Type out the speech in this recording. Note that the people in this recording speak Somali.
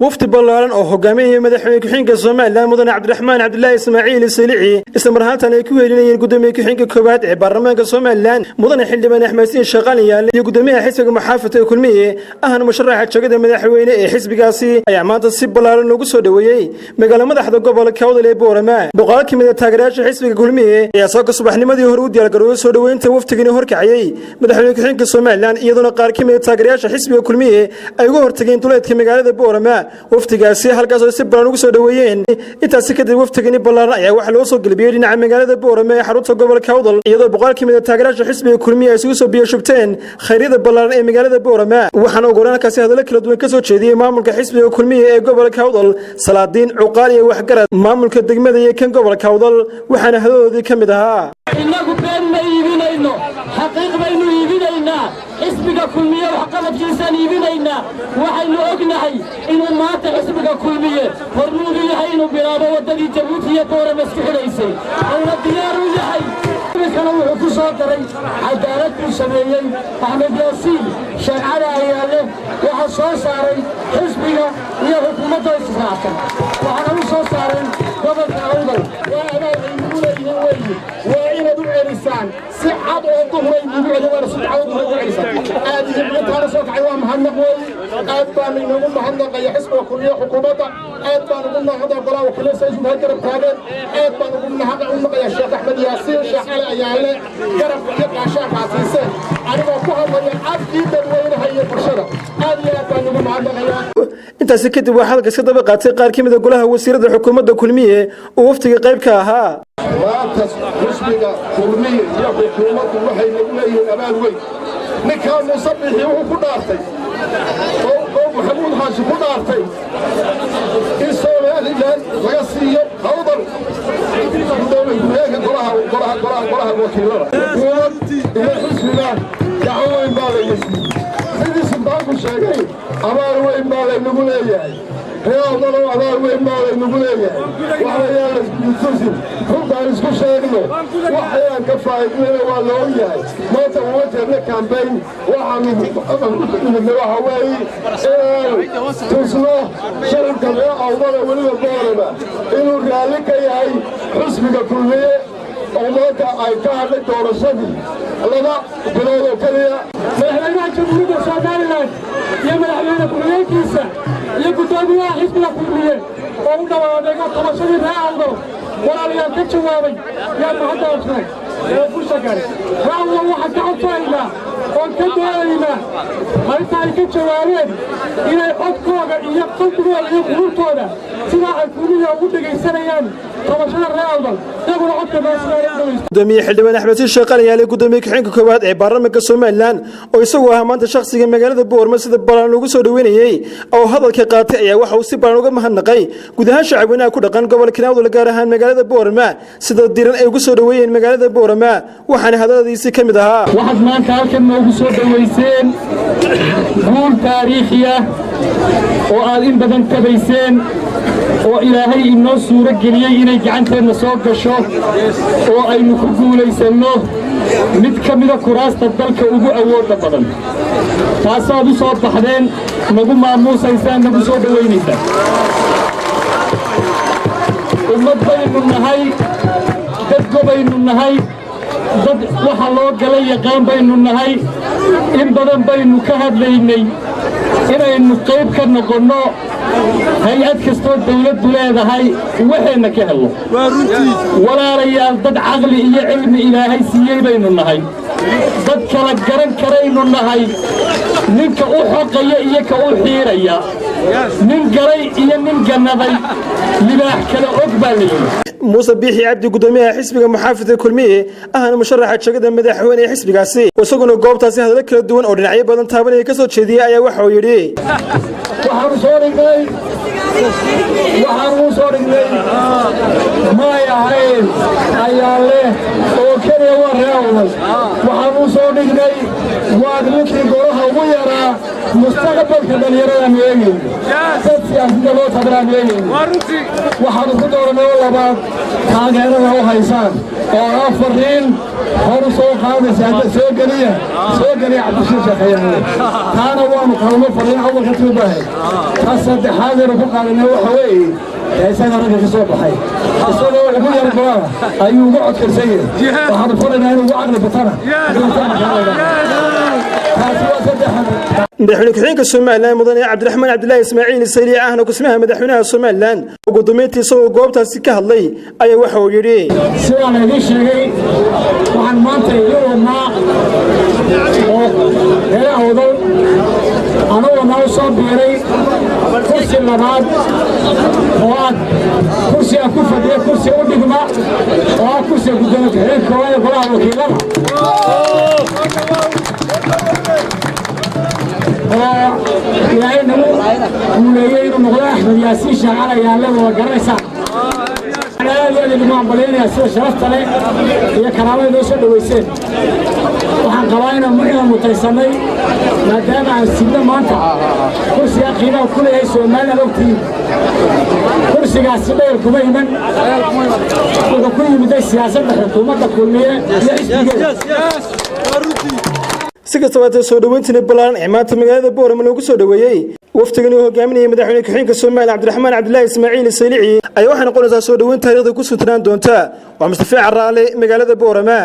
وفد بلارن أو حكامية مدحوي كحين كسومالان مدن عبد الرحمن عبد الله إسماعيل السليعي استمرهاتنا يكويرين قدامي كحين ككوبات برلمان كسومالان مدن حلبان أحمدين شغاليا يقدميها حسب محافظة كلمية أهل مشرعة شقد مدحوين حسب قاسي أي عماد السب بلارن وقصو دويي مقال مدحض قبل كود لبورما بقالك من التاجرات حسب كلمية يا ساق صباح نمدي هرود يا الجروس ودوين توفتقني هركعي مدحوي كحين كسومالان يدون قارك من التاجرات حسب كلمية أيوه هرتقين طلعت كمقال بورما waftigaasi halkaas oo si badan ugu soo dhaweeyeen intaas kadib waftigani ballaaran ayaa waxa loo soo galbiyay dhinaca magaalada Boorame ee xarunta gobolka Awdal iyadoo boqol ka mid ah taageerayaasha xisbiga kulmiye ay isugu soo biyo shubteen khayriida ballaaran ee magaalada Boorame waxaana ogolaankaasi hadallo kala duwan ka soo jeediyay maamulka xisbiga kulmiye ee gobolka Awdal Salaadiin Cuqaal iyo waxgarad maamulka degmada iyo kan gobolka Awdal waxaana hadadoodii ka mid ahaa inagu been ma iibinayno xaqiiq baynu iibinaynaa xisbiga kulmiye wax qabadkiisaan iibinaynaa waxaynu ognahay inuu maanta xisbiga kulmiye hormuud u yahay inuu bilaabo wadadii Jabuuti iyo Boorame isku xidhaysay ayna diyaar u yahay kana wuxuu ku soo daray cadaalad ku sameeyay Axmed Yaasiin sharcada ayaale waxa soo saaray xisbiga iyo xukuumadda israacan waxana u soo saaray gobolka Awdal وإلى بالإنسان سعد وظهر يقول ولا سعد وظهر هذه المتارة سوق عوام هالنقوي أتبان ينوم هالنقا يحسب وكلية حكومته أتبان قلنا هذا قراء وكل سيجون هالكرب هذا أتبان قلنا هذا قلنا يا شيخ أحمد ياسين شيخ على أياله كرب يقع شيخ عسيسين أنا بقولها من أكيد وين هي برشلة هذه أتبان ينوم هالنقا inta si kadib waxa halka iska daba qaatay qaar kamid ah golaha wasiirada xukuumadda kulmiye oo waftiga qayb ka ahaa maanta xisbiga kulmiye iyo xukuumaddu waxay nagu leeyihiin amaan weyn ninkaan musabixii wuxuu ku dhaartay oo maxamuud xaashi ku dhaartay in Somaliland laga siiyo Awdal gudoomiyaha golaha wakiilada iyo xisbiga dacwooyin baa la yisii sidii suldaanku sheegay amaan weyn baa la nagu leeyahay reerna amaan weyn baa la nagu leeyahay waxayaan iskutusin runtaan isku sheegno waxayaan ka faa'iideyna waa loo yahay maanta waa jirna campaign waxaan waxa weeye tusno shirka Awdal waliba Boorama inuu raali ka yahay xisbiga kulmiye oo maanta ay ka hadlay doorashadii laba bilood oo kaliya madaxweynaha jamhuuriyadda Soomaaliland iyo madaxweynaha kulmiyeedkiisa iyo gudoomiyaha xisbiga kulmiye oo u dhawaaday qabashadii raacdo walaalayaal ka jawaabay yaa mahad cusman ee ku shaqeeyay raacdo waxa ka codsaynaa oo ka doonaynaa marka ay ka jawaabeen inay codkooda iyo qalbigooda iyo quruurtooda sida ay kulmiye ugu dhageysanayaan qabashada raacdo iyaguna codka meesha gudoomiye xildhibaan Axmed Sheekh Aliyaale gudoomiye kaxinka koowaad ee baarlamaanka Soomaaliland oo isagu ahaa maanta shakhsiga magaalada Boorama sida balan ugu soo dhaweynayay oo hadalka qaatay ayaa waxa uu si balan uga mahadnaqay gudaha shacabweynaha ku dhaqan gobolka Awdal gaar ahaan magaalada Boorama sida diiran ay ugu soo dhaweeyeen magaalada Boorama waxaana hadaladiisi kamid ahaa waxaad maanta halkan ugu soo dhaweyseen guul taariikhi ah oo aad in badan tabayseen oo ilaahay inoo suura geliyay inay gacanteena soo gasho oo aynu ku guuleysano mid ka mid ah kuraasta dalka ugu awoodda badan taasaad u soo baxdeen nagu maamuusaysaan nagu soo dhaweynaysaa ummad baynu nahay dad gobaynu nahay dad waxa loo galay yaqaan baynu nahay in badan baynu ka hadlaynay inaynu qayb ka noqonno hay'ad kastoo dawladdu leedahay waxayna ka helno walaalayaal dad caqli iyo cilmi ilaahay siiyey baynu nahay dad kala garan karaynu nahay ninka u xoqaya iyo ka u xiiraya nin galay iyo nin gannaday libaax kala og baa leeyahay موسى بيحي عبد قدوميها حسبك محافظة كلمية أهل مشرحة شقد مدحوين حسبك سي وسقنا قوبتا سي هذا لك الدون أو رنعي بدن تابني كسو تشدي أي وحو يري وحرصوري ما يعين أيالله وكان يوريهم وحرصوري وادلتي قروها ويرا mustaqbalka dhalinyarada meeyay dad siyaasadda loo tabraa meeyay waxaanu ku dooranay labaad taageerada u haysaan oo fariin hor soo qaadaysa hadda soo geliya cabdishiin shaqeeyay taana waanu kalmo fariin awalka tuubahay saddexaad ee ku qaadanay waxa weeye isaga ragga ka soo baxay isagoo ugu yar go'aan ayuu ugu codkarsan yahay waxaanu faraynaa inuu ugu caqli batana madaxweyne ku-xigeenka Soomaaliland mudane Cabdiraxmaan Cabdullaahi Ismaaciil Saylici ahna kusmaha madaxweynaha Soomaaliland ugu dambeyntiisa oo goobtaasi ka hadlay ayaa waxa uu yiri sidaan idin sheegay waxaan maanta iyadoo awdal anagoo noo soo biiray kursi labaad oo aad kursiga ku fadhiya kursi u dhigma oo aad kursiga gudoomiye ku-xigeenka koowaad ee golaha wakiilada ilaahay nagu guuleeyey inuu noqdo axmed yaasiin shaacala yaalada waa garanaysaan aad idinku hambalyaynaya sida sharafta leh iyo karaamada noo soo dhaweyseen waxaan qabaa inaan mutaysanay maadaama aan sidno maanta kursiga qiimaha ku leeyahay Soomaaliland ogtiin kursigaasi dheer kuma iman wuxuu ku yimiday siyaasadda xukuumadda kulmiye iyo xisbigeeda si kastaba soo dhaweyntii balaan maanta magaalada Boorama lagu soo dhaweeyay waftigan oo hogaaminaya madaxweyne ku-xigeenka Soomaaliland Cabdiraxmaan Cabdullaahi Ismaaciil Saylici ayaa waxay noqonaysaa soo dhaweyn taariikhda ku suntaan doonta waa Mustafa Caraale magaalada Boorama.